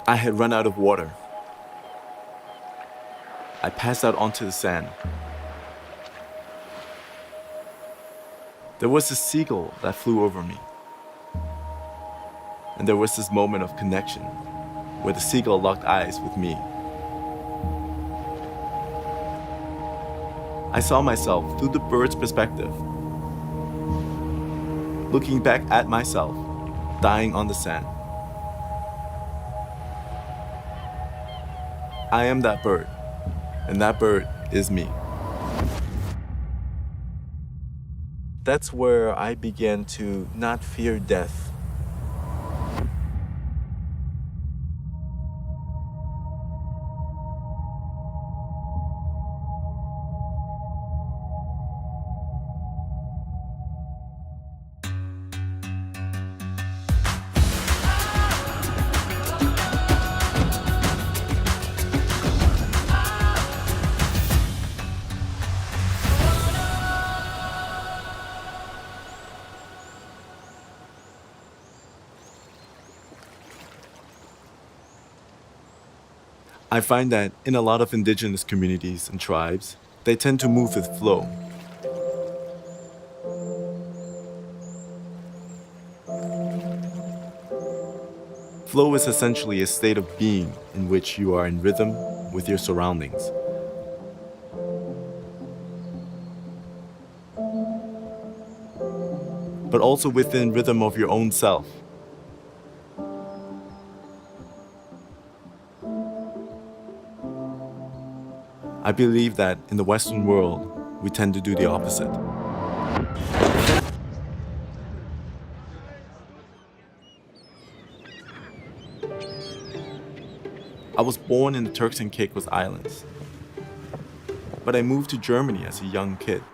I had run out of water. I passed out onto the sand. There was a seagull that flew over me. And there was this moment of connection where the seagull locked eyes with me. I saw myself through the bird's perspective, looking back at myself, dying on the sand. I am that bird, and that bird is me. That's where I began to not fear death. I find that in a lot of indigenous communities and tribes, they tend to move with flow. Flow is essentially a state of being in which you are in rhythm with your surroundings. But also within rhythm of your own self. I believe that in the Western world, we tend to do the opposite. I was born in the Turks and Caicos Islands, but I moved to Germany as a young kid.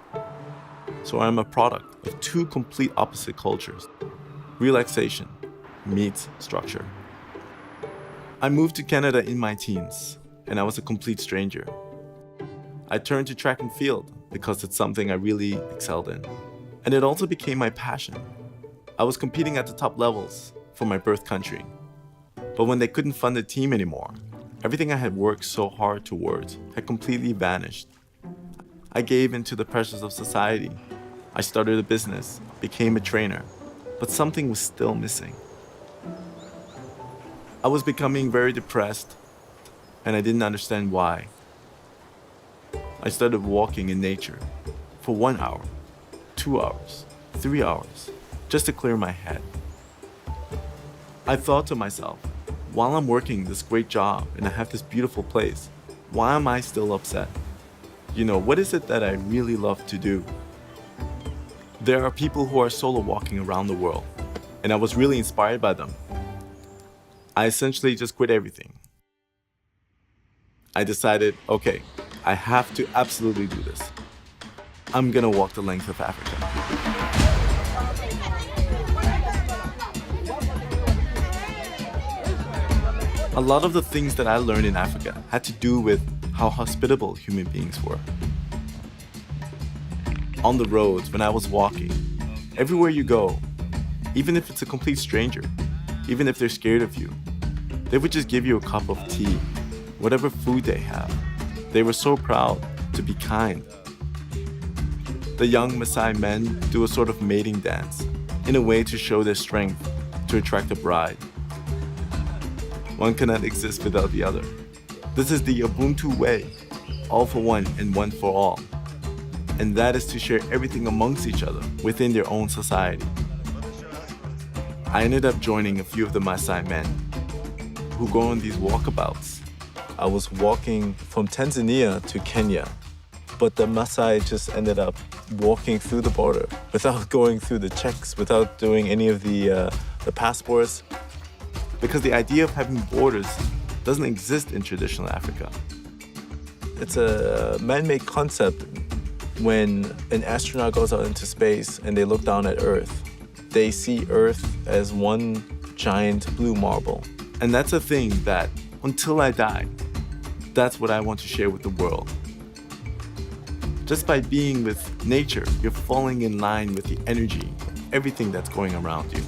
So I'm a product of two complete opposite cultures. Relaxation meets structure. I moved to Canada in my teens, and I was a complete stranger. I turned to track and field because it's something I really excelled in. And it also became my passion. I was competing at the top levels for my birth country. But when they couldn't fund the team anymore, everything I had worked so hard towards had completely vanished. I gave in to the pressures of society. I started a business, became a trainer, but something was still missing. I was becoming very depressed, and I didn't understand why. I started walking in nature for 1 hour, 2 hours, 3 hours, just to clear my head. I thought to myself, while I'm working this great job and I have this beautiful place, why am I still upset? What is it that I really love to do? There are people who are solo walking around the world, and I was really inspired by them. I essentially just quit everything. I decided, okay, I have to absolutely do this. I'm gonna walk the length of Africa. A lot of the things that I learned in Africa had to do with how hospitable human beings were. On the roads, when I was walking, everywhere you go, even if it's a complete stranger, even if they're scared of you, they would just give you a cup of tea, whatever food they have. They were so proud to be kind. The young Maasai men do a sort of mating dance in a way to show their strength to attract a bride. One cannot exist without the other. This is the Ubuntu way, all for one and one for all. And that is to share everything amongst each other within their own society. I ended up joining a few of the Maasai men who go on these walkabouts. I was walking from Tanzania to Kenya, but the Maasai just ended up walking through the border without going through the checks, without doing any of the passports. Because the idea of having borders doesn't exist in traditional Africa. It's a man-made concept. When an astronaut goes out into space and they look down at Earth, they see Earth as one giant blue marble. And that's a thing that, until I die, that's what I want to share with the world. Just by being with nature, you're falling in line with the energy of everything that's going around you.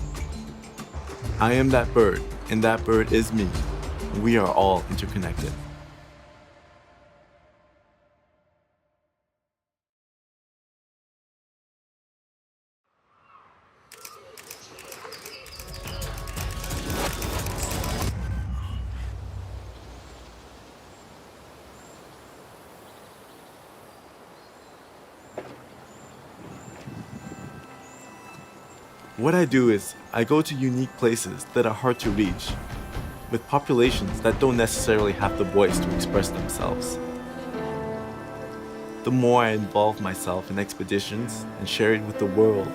I am that bird, and that bird is me. We are all interconnected. What I do is I go to unique places that are hard to reach, with populations that don't necessarily have the voice to express themselves. The more I involve myself in expeditions and share it with the world,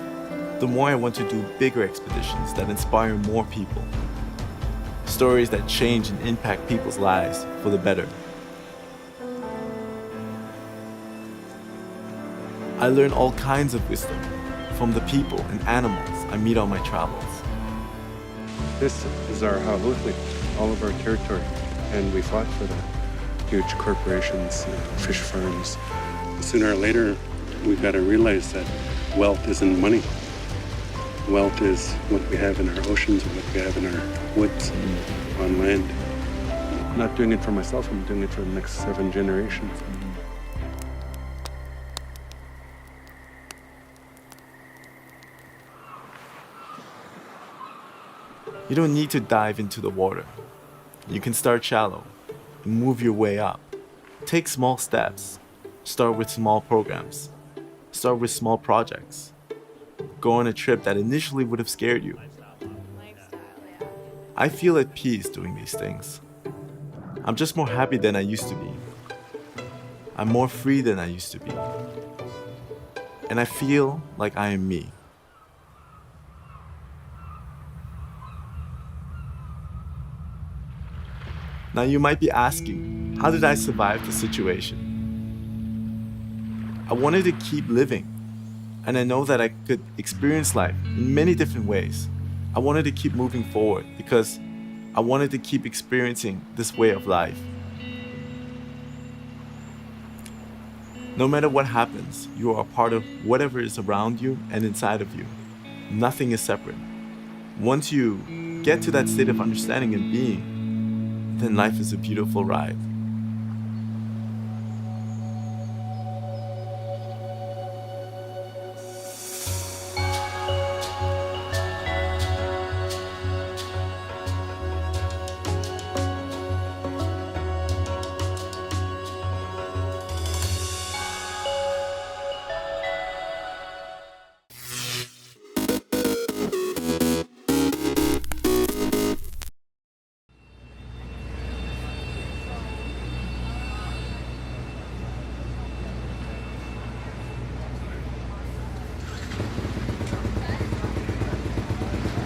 the more I want to do bigger expeditions that inspire more people. Stories that change and impact people's lives for the better. I learn all kinds of wisdom from the people and animals I meet on my travels. This is our hau'oli, all of our territory, and we fought for that. Huge corporations, fish farms. Sooner or later, we've got to realize that wealth isn't money. Wealth is what we have in our oceans, what we have in our woods, on land. I'm not doing it for myself, I'm doing it for the next 7 generations. You don't need to dive into the water. You can start shallow and move your way up. Take small steps. Start with small programs. Start with small projects. Go on a trip that initially would have scared you. I feel at peace doing these things. I'm just more happy than I used to be. I'm more free than I used to be. And I feel like I am me. Now you might be asking, how did I survive the situation? I wanted to keep living, and I know that I could experience life in many different ways. I wanted to keep moving forward because I wanted to keep experiencing this way of life. No matter what happens, you are a part of whatever is around you and inside of you. Nothing is separate. Once you get to that state of understanding and being, then life is a beautiful ride.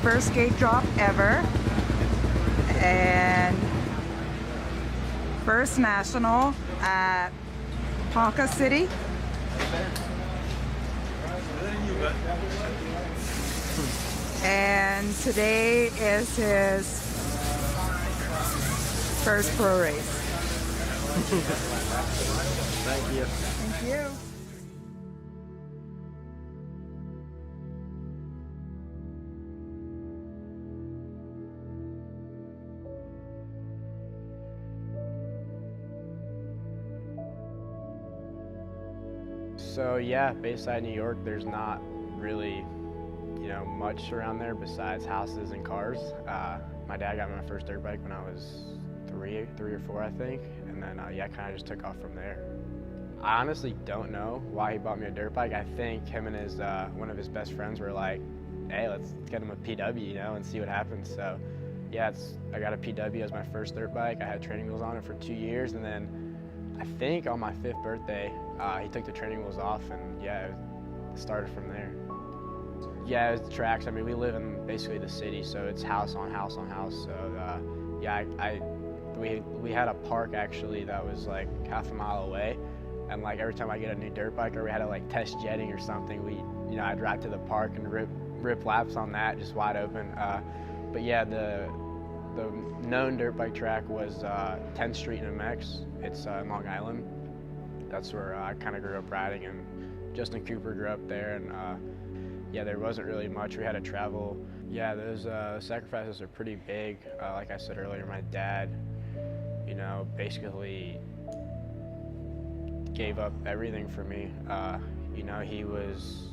First gate drop ever, and first national at Ponca City. And today is his first pro race. Thank you. Thank you. So yeah, Bayside, New York, there's not really, much around there besides houses and cars. My dad got me my first dirt bike when I was three or four, I think, and then I kind of just took off from there. I honestly don't know why he bought me a dirt bike. I think him and his one of his best friends were like, "Hey, let's get him a PW, and see what happens." So yeah, I got a PW as my first dirt bike. I had training wheels on it for 2 years, and then I think on my 5th birthday, he took the training wheels off, and yeah, it started from there. Yeah, it was the tracks. I mean, we live in basically the city, so it's house on house on house. So yeah, we had a park actually that was like half a mile away, and like every time I get a new dirt bike or we had to like test jetting or something, I'd drive to the park and rip laps on that, just wide open. But yeah, the known dirt bike track was 10th Street in MX. It's in Long Island. That's where I kind of grew up riding, and Justin Cooper grew up there, and yeah, there wasn't really much. We had to travel. Yeah, those sacrifices are pretty big. Like I said earlier, my dad you know, basically gave up everything for me. You know, he was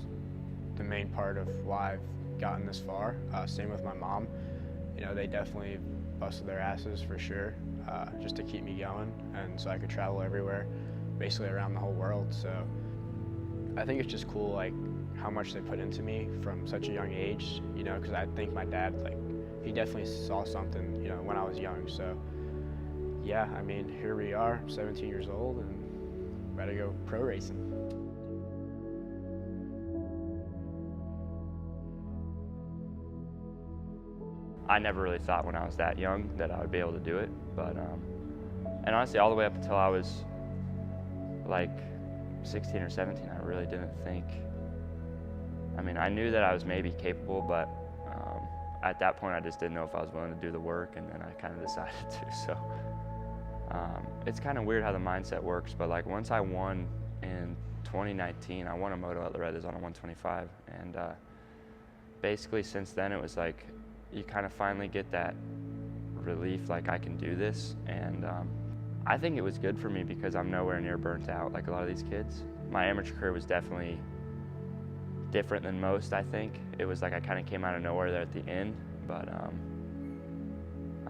the main part of why I've gotten this far. Same with my mom. You know, they definitely busted their asses for sure, just to keep me going and so I could travel everywhere, basically around the whole world. So I think it's just cool, like, how much they put into me from such a young age, you know, because I think my dad, like, he definitely saw something, you know, when I was young. So yeah, I mean, here we are, 17 years old, and ready to go pro racing. I never really thought when I was that young that I would be able to do it, but and honestly, all the way up until I was like 16 or 17, I really didn't think. I mean, I knew that I was maybe capable, but at that point, I just didn't know if I was willing to do the work, and then I kind of decided to. So it's kind of weird how the mindset works, but like once I won in 2019, I won a moto at Loretta's on a 125, and basically since then it was like you kind of finally get that relief, like I can do this, and I think it was good for me because I'm nowhere near burnt out like a lot of these kids. My amateur career was definitely different than most, I think. It was like I kind of came out of nowhere there at the end, but I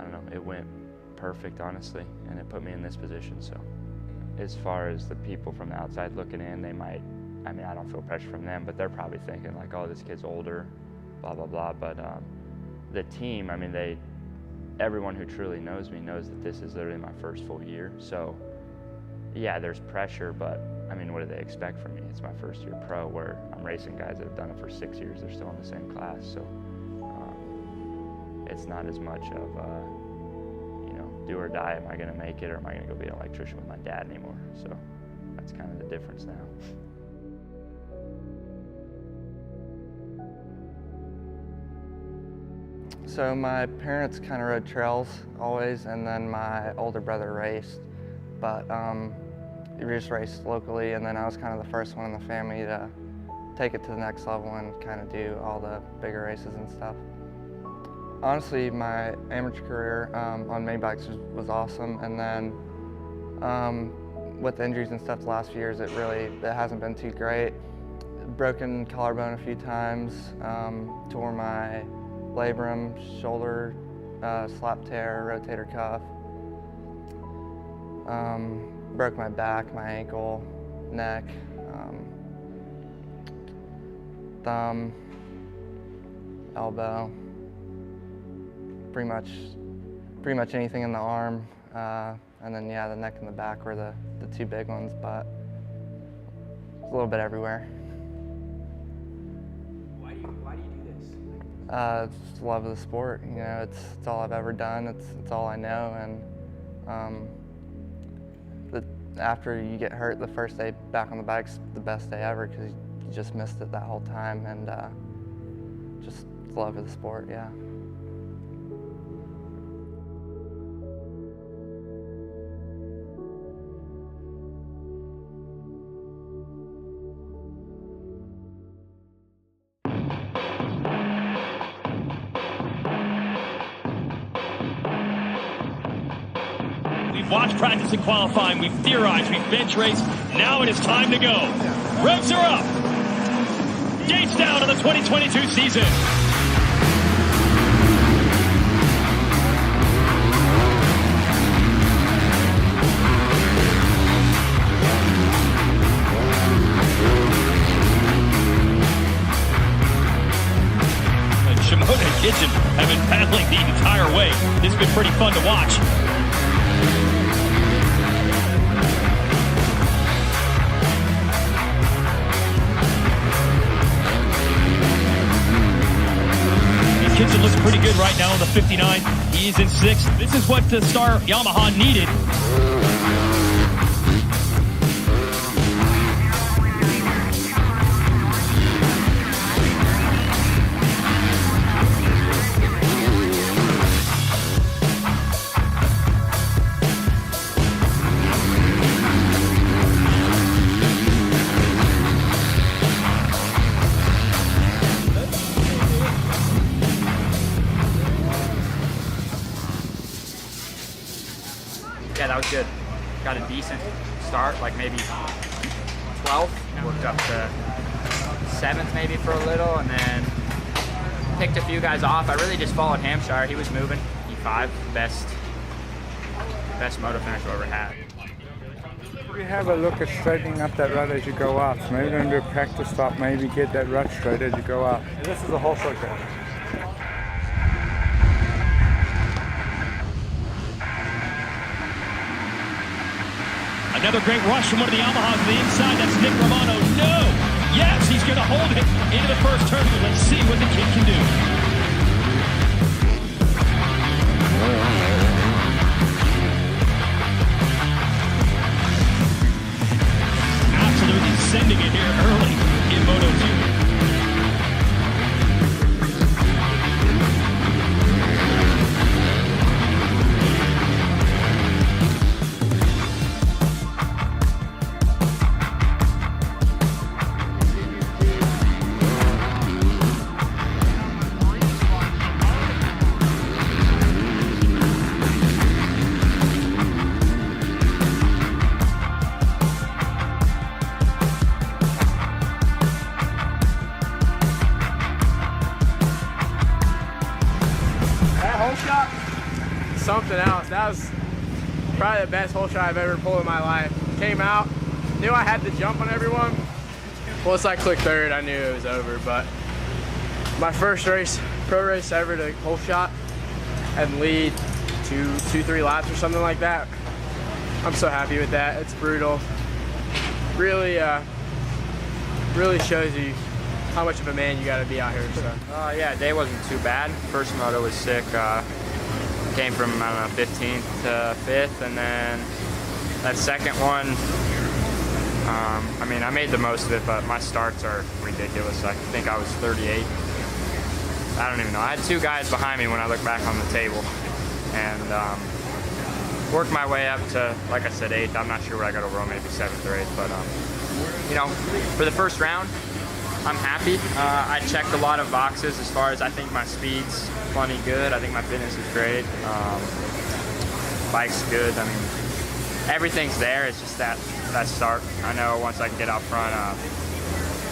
don't know, it went perfect, honestly, and it put me in this position. So as far as the people from the outside looking in, they might, I mean, I don't feel pressure from them, but they're probably thinking like, oh, this kid's older, blah, blah, blah. But the team, I mean, everyone who truly knows me knows that this is literally my first full year. So yeah, there's pressure, but I mean, what do they expect from me? It's my first year pro, where I'm racing guys that have done it for 6 years. They're still in the same class. So it's not as much of, you know, do or die. Am I going to make it, or am I going to go be an electrician with my dad anymore? So that's kind of the difference now. So my parents kind of rode trails always, and then my older brother raced, but he just raced locally, and then I was kind of the first one in the family to take it to the next level and kind of do all the bigger races and stuff. Honestly, my amateur career on main bikes was awesome, and then with injuries and stuff the last few years, it hasn't been too great. Broken collarbone a few times, tore my labrum, shoulder, slap tear, rotator cuff. Broke my back, my ankle, neck, thumb, elbow, pretty much anything in the arm, and then yeah, the neck and the back were the two big ones, but a little bit everywhere. Why do you do this? Just love of the sport. You know, it's all I've ever done. It's all I know, and after you get hurt, the first day back on the bike's the best day ever because you just missed it that whole time, and just love of the sport, yeah. Watch practice and qualifying, we've theorized, we've bench raced, now it is time to go. Revs are up. Dates down to the 2022 season. And Shimoda and Kitchen have been battling the entire way. This has been pretty fun to watch. Kitchen looks pretty good right now in the 59. He's in 6th. This is what the star Yamaha needed. decent start, like maybe 12th, worked up to 7th maybe for a little, and then picked a few guys off. I really just followed Hampshire. He was moving. E5, best moto finish I've ever had. You have a look at straightening up that rut as you go up. Maybe don't do a practice stop, maybe get that rut straight as you go up. And this is a whole shot down. Another great rush from one of the Yamahas to the inside. That's Nick Romano. No! Yes, he's going to hold it into the first turn. Let's see what the kid can do. Absolutely sending it here early in Moto2. Something else. That was probably the best hole shot I've ever pulled in my life. Came out, knew I had to jump on everyone. Once I clicked third, I knew it was over, but my first race, pro race ever to hole shot and lead two, 3 laps or something like that. I'm so happy with that. It's brutal. Really, really shows you how much of a man you gotta be out here. So. Yeah, day wasn't too bad. First moto was sick. Came from, I don't know, 15th to 5th, and then that second one, I mean, I made the most of it, but my starts are ridiculous. I think I was 38. I don't even know. I had 2 guys behind me when I look back on the table, and worked my way up to, like I said, 8th. I'm not sure where I got overall, maybe 7th or 8th, but, you know, for the first round, I'm happy. I checked a lot of boxes as far as I think my speed's plenty good. I think my fitness is great. Bike's good. I mean, everything's there. It's just that start. I know once I can get out front,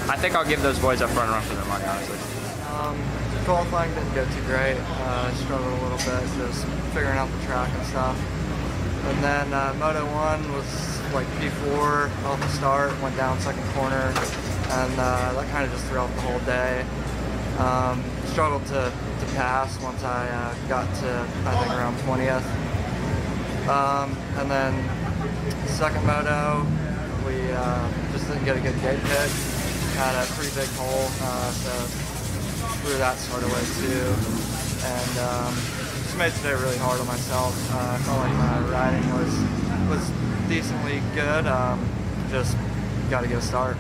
I think I'll give those boys up front a run for their money, honestly. Qualifying didn't go too great. I struggled a little bit just figuring out the track and stuff. And then Moto 1 was like P4 off the start, went down second corner, and that kind of just threw off the whole day. Struggled to pass once I got to, I think, around 20th. And then second moto, we just didn't get a good gate pick. Had a pretty big hole, so threw that sort of way too. And just made today really hard on myself. I felt like my riding was decently good. Just got to get a start.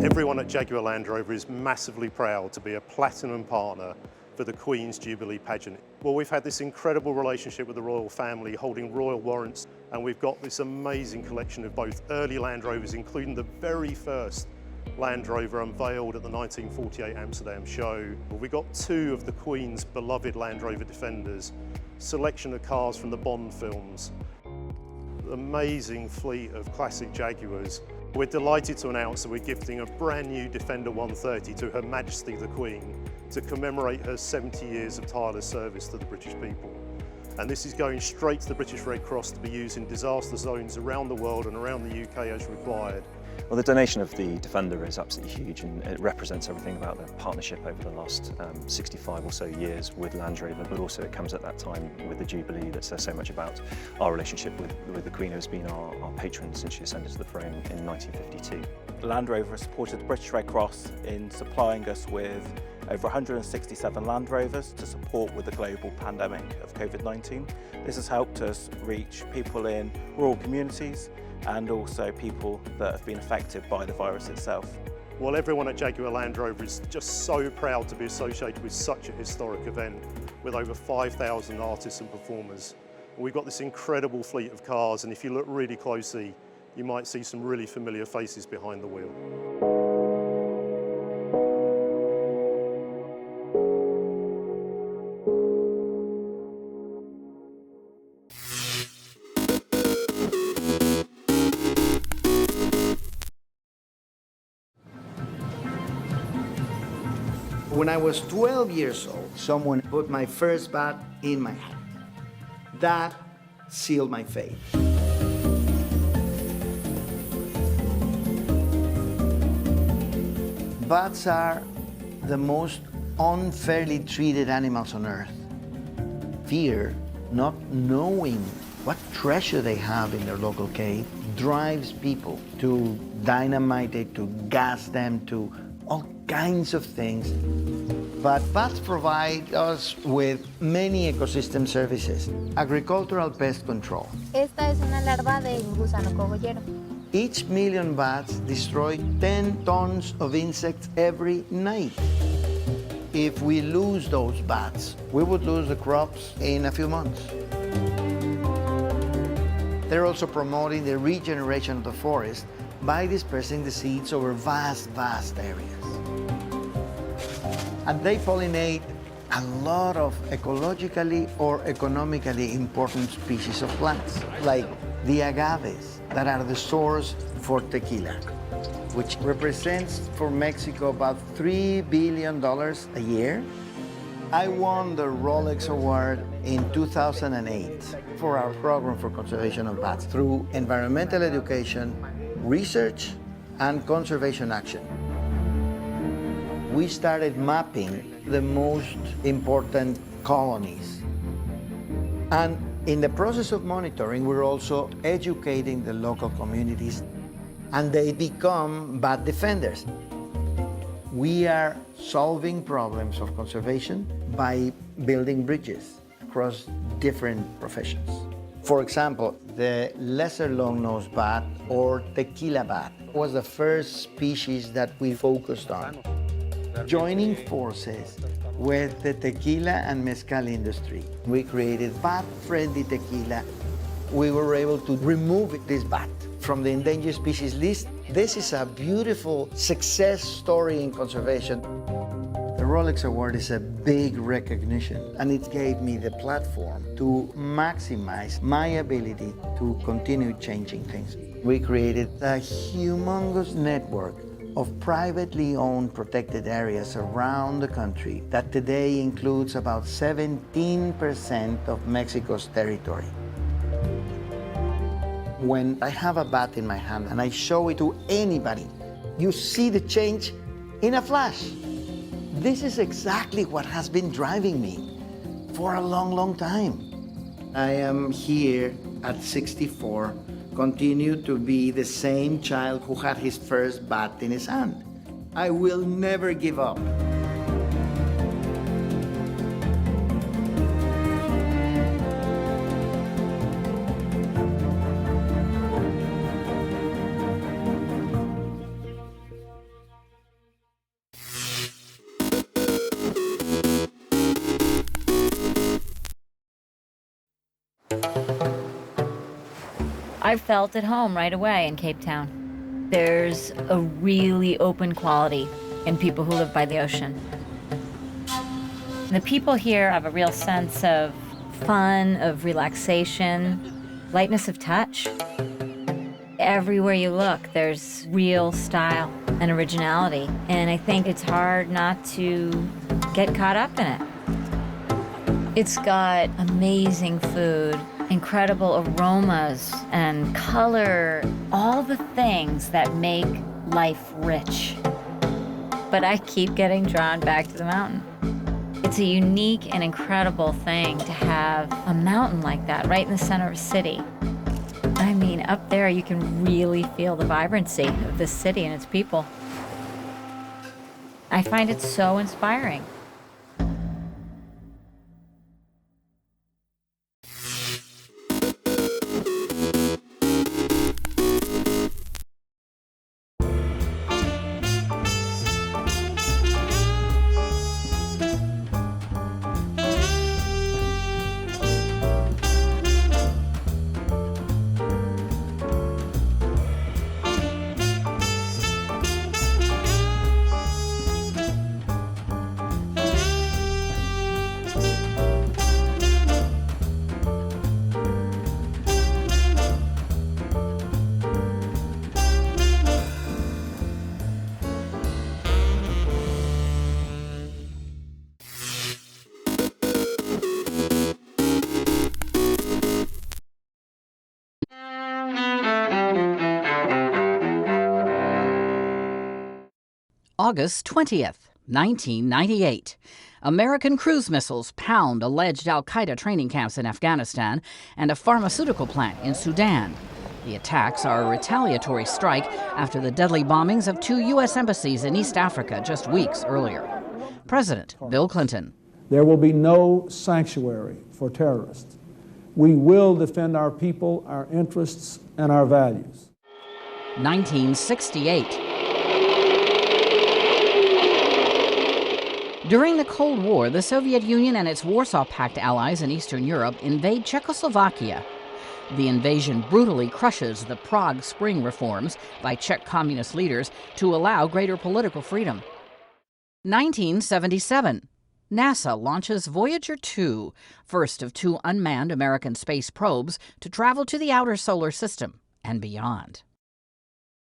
Everyone at Jaguar Land Rover is massively proud to be a platinum partner for the Queen's Jubilee pageant. Well, we've had this incredible relationship with the royal family, holding royal warrants, and we've got this amazing collection of both early Land Rovers, including the very first Land Rover unveiled at the 1948 Amsterdam show. We've got 2 of the Queen's beloved Land Rover Defenders, selection of cars from the Bond films, amazing fleet of classic Jaguars. We're delighted to announce that we're gifting a brand new Defender 130 to Her Majesty the Queen to commemorate her 70 years of tireless service to the British people. And this is going straight to the British Red Cross to be used in disaster zones around the world and around the UK as required. Well, the donation of the Defender is absolutely huge, and it represents everything about the partnership over the last 65 or so years with Land Rover, but also it comes at that time with the Jubilee that says so much about our relationship with the Queen, who has been our patron since she ascended to the throne in 1952. Land Rover has supported the British Red Cross in supplying us with over 167 Land Rovers to support with the global pandemic of COVID-19. This has helped us reach people in rural communities and also people that have been affected by the virus itself. Well, everyone at Jaguar Land Rover is just so proud to be associated with such a historic event with over 5,000 artists and performers. We've got this incredible fleet of cars, and if you look really closely, you might see some really familiar faces behind the wheel. When I was 12 years old, someone put my first bat in my hand. That sealed my fate. Bats are the most unfairly treated animals on earth. Fear, not knowing what treasure they have in their local cave, drives people to dynamite it, to gas them, to all kinds of things. But bats provide us with many ecosystem services. Agricultural pest control. Esta es una larva de gusano cogollero. Each million bats destroy 10 tons of insects every night. If we lose those bats, we would lose the crops in a few months. They're also promoting the regeneration of the forest by dispersing the seeds over vast areas. And they pollinate a lot of ecologically or economically important species of plants, like the agaves, that are the source for tequila, which represents for Mexico about $3 billion a year. I won the Rolex Award in 2008 for our program for conservation of bats through environmental education, research, and conservation action. We started mapping the most important colonies. And in the process of monitoring, we're also educating the local communities, and they become bat defenders. We are solving problems of conservation by building bridges across different professions. For example, the lesser long-nosed bat, or tequila bat, was the first species that we focused on. Joining forces with the tequila and mezcal industry, we created bat-friendly tequila. We were able to remove this bat from the endangered species list. This is a beautiful success story in conservation. The Rolex Award is a big recognition, and it gave me the platform to maximize my ability to continue changing things. We created a humongous network of privately owned protected areas around the country that today includes about 17% of Mexico's territory. When I have a bat in my hand and I show it to anybody, you see the change in a flash. This is exactly what has been driving me for a long time. I am here at 64, continue to be the same child who had his first bat in his hand. I will never give up. I felt at home right away in Cape Town. There's a really open quality in people who live by the ocean. The people here have a real sense of fun, of relaxation, lightness of touch. Everywhere you look, there's real style and originality, and I think it's hard not to get caught up in it. It's got amazing food, incredible aromas and color, all the things that make life rich. But I keep getting drawn back to the mountain. It's a unique and incredible thing to have a mountain like that right in the center of a city. I mean, up there you can really feel the vibrancy of this city and its people. I find it so inspiring. August 20th, 1998. American cruise missiles pound alleged al-Qaeda training camps in Afghanistan and a pharmaceutical plant in Sudan. The attacks are a retaliatory strike after the deadly bombings of 2 U.S. embassies in East Africa just weeks earlier. President Bill Clinton. There will be no sanctuary for terrorists. We will defend our people, our interests, and our values. 1968. During the Cold War, the Soviet Union and its Warsaw Pact allies in Eastern Europe invade Czechoslovakia. The invasion brutally crushes the Prague Spring reforms by Czech communist leaders to allow greater political freedom. 1977. NASA launches Voyager 2, first of 2 unmanned American space probes to travel to the outer solar system and beyond.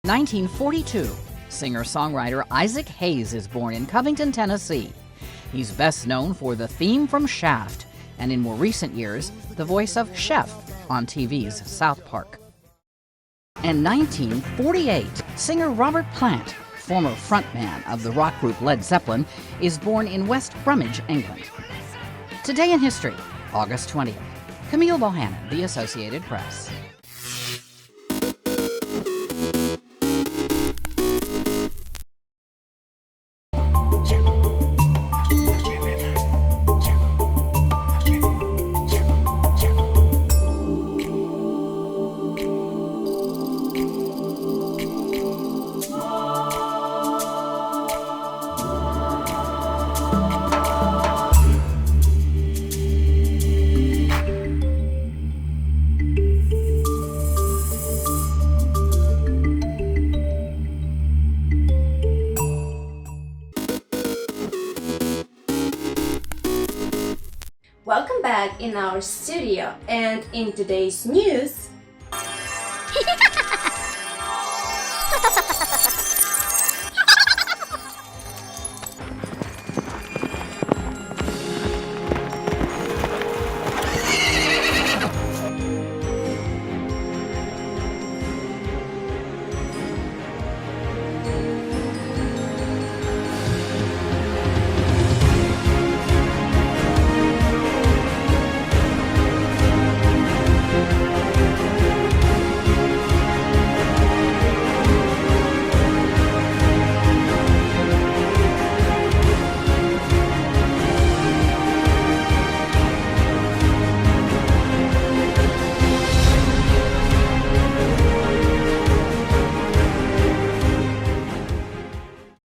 1942. Singer-songwriter Isaac Hayes is born in Covington, Tennessee. He's best known for the theme from Shaft, and in more recent years, the voice of Chef on TV's South Park. And 1948, singer Robert Plant, former frontman of the rock group Led Zeppelin, is born in West Bromwich, England. Today in history, August 20th. Camille Bohannon, The Associated Press. Welcome back in our studio, and in today's news,